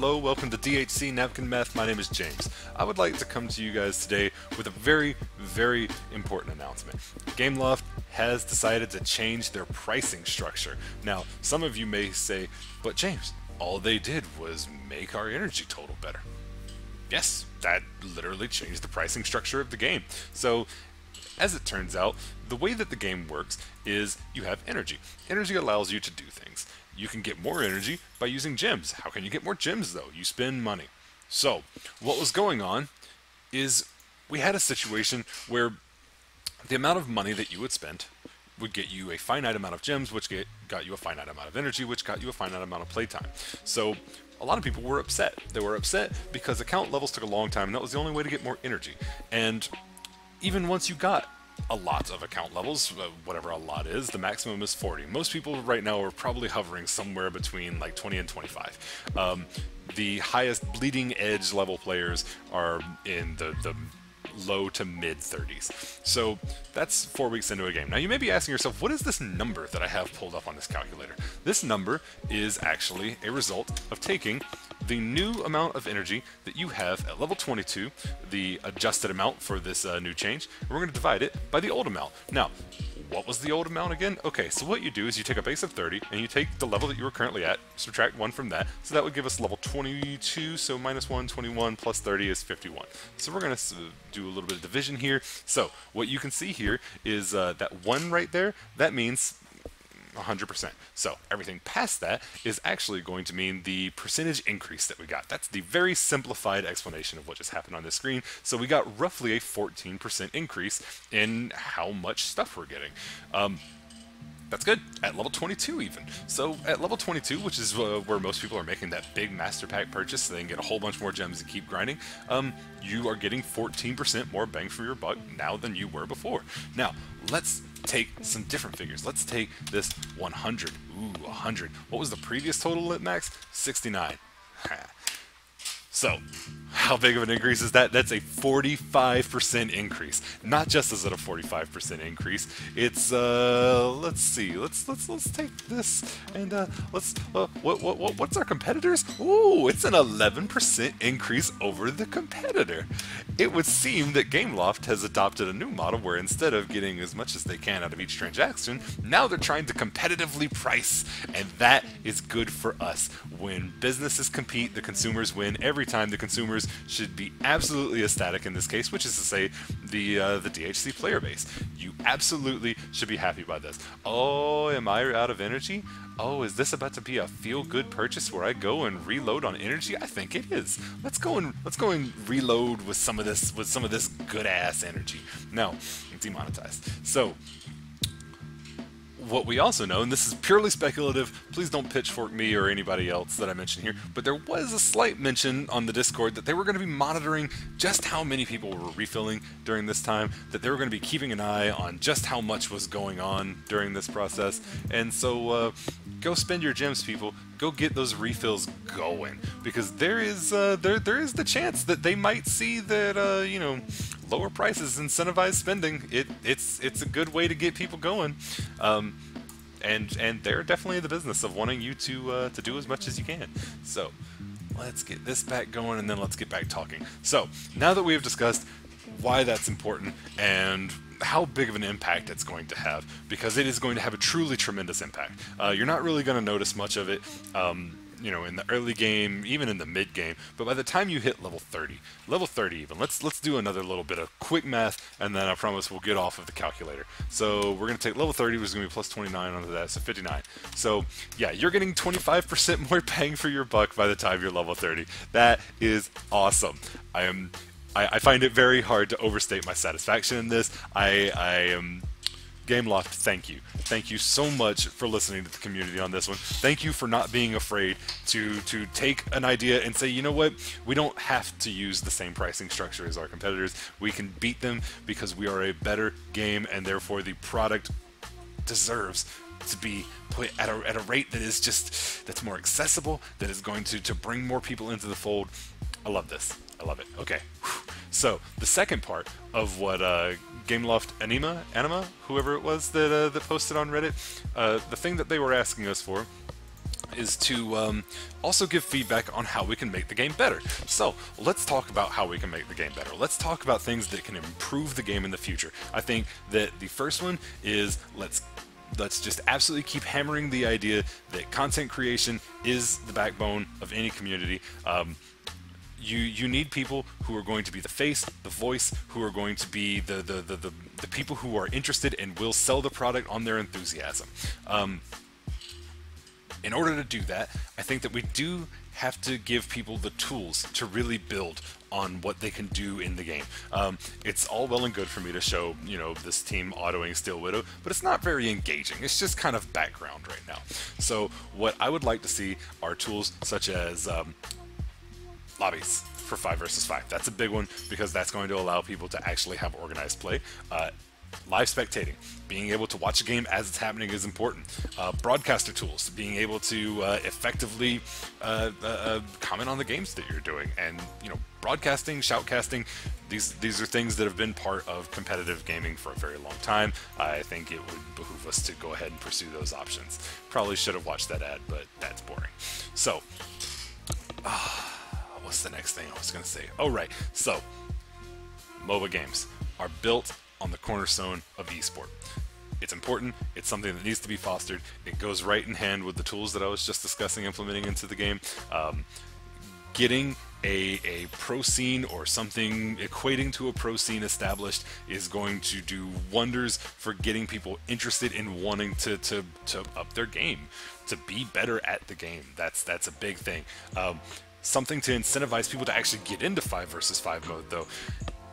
hello, welcome to DHC Napkin Math. My name is James. I would like to come to you guys today with a very, very important announcement. Gameloft has decided to change their pricing structure. Now, some of you may say, but James, all they did was make our energy total better. Yes, that literally changed the pricing structure of the game. So, as it turns out, the way that the game works is you have energy. Energy allows you to do things. You can get more energy by using gems. How can you get more gems though? You spend money. So, what was going on is we had a situation where the amount of money that you would spend would get you a finite amount of gems, which got you a finite amount of energy, which got you a finite amount of playtime. So, a lot of people were upset. They were upset because account levels took a long time, and that was the only way to get more energy. And even once you got a lot of account levels, whatever a lot is, the maximum is 40. Most people right now are probably hovering somewhere between like 20 and 25. The highest bleeding edge level players are in the low to mid 30s. So that's 4 weeks into a game. Now you may be asking yourself, what is this number that I have pulled up on this calculator? This number is actually a result of taking the new amount of energy that you have at level 22, the adjusted amount for this new change, and we're going to divide it by the old amount. Now, what was the old amount again? Okay, so what you do is you take a base of 30, and you take the level that you were currently at, subtract 1 from that, so that would give us level 22, so minus 1, 21, plus 30 is 51. So we're going to do a little bit of division here. So what you can see here is that 1 right there, that means 100%. So everything past that is actually going to mean the percentage increase that we got. That's the very simplified explanation of what just happened on this screen. So we got roughly a 14% increase in how much stuff we're getting. That's good, at level 22 even. So at level 22, which is where most people are making that big master pack purchase so they can get a whole bunch more gems and keep grinding, you are getting 14% more bang for your buck now than you were before. Now, let's take some different figures. Let's take this 100. Ooh, 100. What was the previous total at max? 69. So, how big of an increase is that? That's a 45% increase. Not just is it a 45% increase, it's let's see. Let's take this and what's our competitors? Ooh, it's an 11% increase over the competitor. It would seem that Gameloft has adopted a new model where instead of getting as much as they can out of each transaction, now they're trying to competitively price, and that is good for us. When businesses compete, the consumers win every time. The consumers should be absolutely ecstatic in this case, which is to say the DHC player base. You absolutely should be happy by this. Oh, am I out of energy? Oh, is this about to be a feel-good purchase where I go and reload on energy? I think it is. Let's go and reload with some of this good-ass energy. No, it's demonetized. So what we also know, and this is purely speculative, please don't pitchfork me or anybody else that I mentioned here, but there was a slight mention on the Discord that they were going to be monitoring just how many people were refilling during this time, that they were going to be keeping an eye on just how much was going on during this process, and so go spend your gems, people. Go get those refills going, because there is the chance that they might see that you know, lower prices incentivize spending. It's a good way to get people going, and they're definitely in the business of wanting you to do as much as you can. So let's get this back going, and then let's get back talking. So now that we have discussed why that's important and how big of an impact it's going to have, because it is going to have a truly tremendous impact. You're not really going to notice much of it, you know, in the early game, even in the mid game, but by the time you hit level 30 even, let's do another little bit of quick math, and then I promise we'll get off of the calculator. So we're going to take level 30, which is going to be plus 29 onto that, so 59. So yeah, you're getting 25% more bang for your buck by the time you're level 30. That is awesome. I find it very hard to overstate my satisfaction in this. I am Gameloft, thank you. Thank you so much for listening to the community on this one. Thank you for not being afraid to take an idea and say, you know what, we don't have to use the same pricing structure as our competitors. We can beat them because we are a better game, and therefore the product deserves to be put at a rate that is that's more accessible, that is going to bring more people into the fold. I love this. I love it. Okay. So the second part of what Gameloft Anima, whoever it was that posted on Reddit, the thing that they were asking us for is to also give feedback on how we can make the game better. So let's talk about how we can make the game better. Let's talk about things that can improve the game in the future. I think that the first one is let's just absolutely keep hammering the idea that content creation is the backbone of any community. You need people who are going to be the face, the voice, who are going to be the people who are interested and will sell the product on their enthusiasm. In order to do that, I think that we do have to give people the tools to really build on what they can do in the game. It's all well and good for me to show, this team autoing Steel Widow, but it's not very engaging. It's just kind of background right now. So what I would like to see are tools such as lobbies for 5 versus 5. That's a big one because that's going to allow people to actually have organized play. Live spectating, being able to watch a game as it's happening is important. Broadcaster tools, being able to effectively comment on the games that you're doing, and broadcasting, shoutcasting. These are things that have been part of competitive gaming for a very long time. I think it would behoove us to go ahead and pursue those options. Probably should have watched that ad, but that's boring. So, what's the next thing I was going to say? Oh, right. So, MOBA games are built on the cornerstone of esport. It's important. It's something that needs to be fostered. It goes right in hand with the tools that I was just discussing implementing into the game. Getting a pro scene or something equating to a pro scene established is going to do wonders for getting people interested in wanting to up their game, to be better at the game. That's a big thing. Something to incentivize people to actually get into 5 versus 5 mode, though.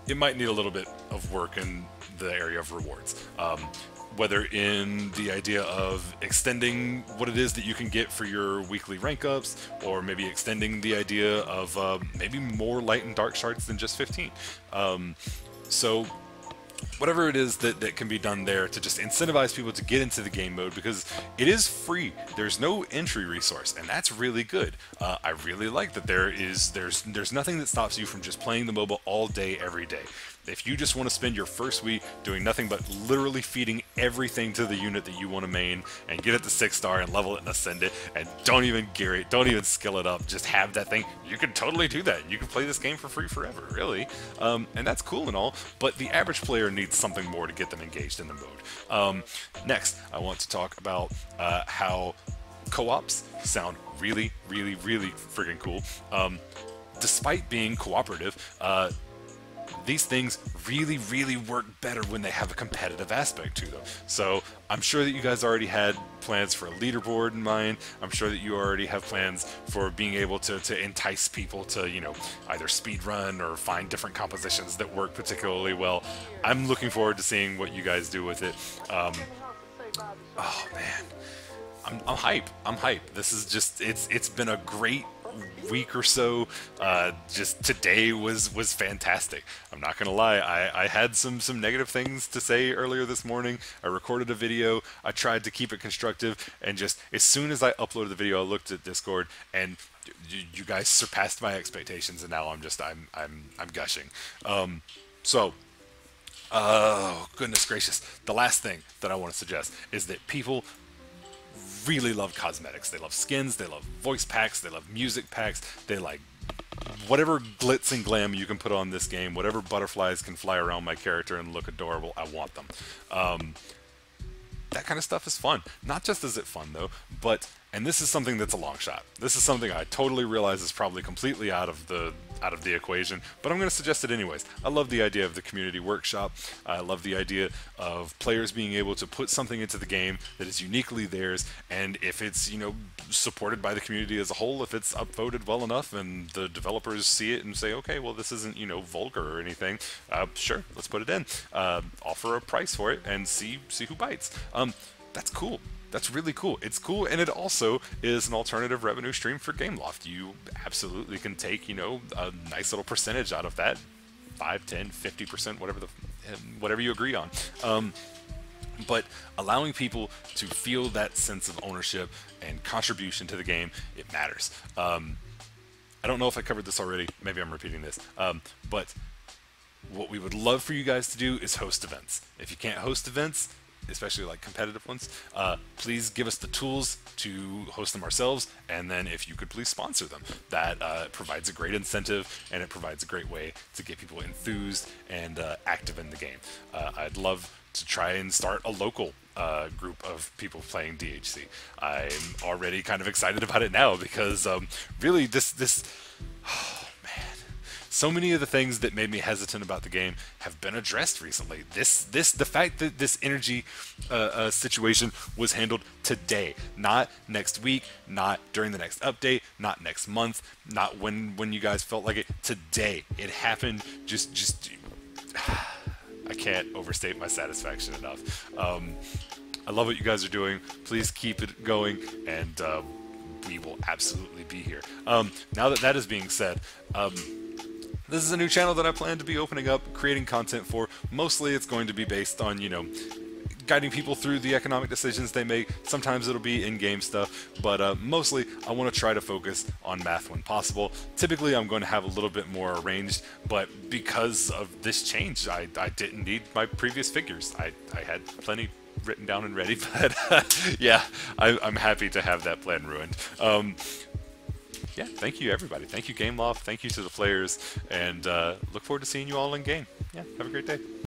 It might need a little bit of work in the area of rewards. Whether in the idea of extending what it is that you can get for your weekly rank ups, or maybe extending the idea of maybe more light and dark shards than just 15. So whatever it is that can be done there to just incentivize people to get into the game mode, because it is free. There's no entry resource, and that's really good. I really like that there's nothing that stops you from just playing the MOBA all day, every day. If you just want to spend your first week doing nothing but literally feeding everything to the unit that you want to main and get it to 6-star and level it and ascend it, and don't even gear it, don't even skill it up, just have that thing, you can totally do that. You can play this game for free forever, really. And that's cool and all, but the average player needs something more to get them engaged in the mode. Next, I want to talk about how co-ops sound really, really, really friggin' cool. Despite being cooperative, these things really, really work better when they have a competitive aspect to them. So I'm sure that you guys already had plans for a leaderboard in mind. I'm sure that you already have plans for being able to entice people to, either speed run or find different compositions that work particularly well. I'm looking forward to seeing what you guys do with it. Oh man, I'm hype. I'm hype. This is just, it's been a great week or so. Just today was fantastic. I'm not gonna lie, I had some negative things to say earlier this morning. I recorded a video, I tried to keep it constructive, and just as soon as I uploaded the video, I looked at Discord, and you guys surpassed my expectations, and now I'm gushing. Oh goodness gracious, the last thing that I want to suggest is that people really love cosmetics. They love skins, they love voice packs, they love music packs, they like whatever glitz and glam you can put on this game, whatever butterflies can fly around my character and look adorable, I want them. That kind of stuff is fun. Not just is it fun though, but, and this is something that's a long shot. This is something I totally realize is probably completely out of the equation, but I'm going to suggest it anyways. I love the idea of the community workshop. I love the idea of players being able to put something into the game that is uniquely theirs, and if it's, supported by the community as a whole, if it's upvoted well enough and the developers see it and say, okay, well, this isn't, vulgar or anything, sure, let's put it in. Offer a price for it and see who bites. That's cool. That's really cool. It's cool, and it also is an alternative revenue stream for Gameloft. You absolutely can take, a nice little percentage out of that, 5, 10, 50%, whatever you agree on. But allowing people to feel that sense of ownership and contribution to the game, it matters. I don't know if I covered this already. Maybe I'm repeating this. But what we would love for you guys to do is host events. If you can't host events, especially like competitive ones, please give us the tools to host them ourselves, and then if you could please sponsor them. That provides a great incentive, and it provides a great way to get people enthused and active in the game. I'd love to try and start a local group of people playing DHC. I'm already kind of excited about it now because really this oh man, so many of the things that made me hesitant about the game have been addressed recently. The fact that this energy situation was handled today, not next week, not during the next update, not next month, not when you guys felt like it. Today, it happened. Just I can't overstate my satisfaction enough. I love what you guys are doing. Please keep it going, and we will absolutely be here. Now that is being said, this is a new channel that I plan to be opening up, creating content for. Mostly it's going to be based on, guiding people through the economic decisions they make. Sometimes it'll be in-game stuff, but mostly I want to try to focus on math when possible. Typically I'm going to have a little bit more arranged, but because of this change, I didn't need my previous figures. I had plenty written down and ready, but yeah, I'm happy to have that plan ruined. Yeah, thank you everybody. Thank you Gameloft, thank you to the players, and look forward to seeing you all in game. Yeah, have a great day.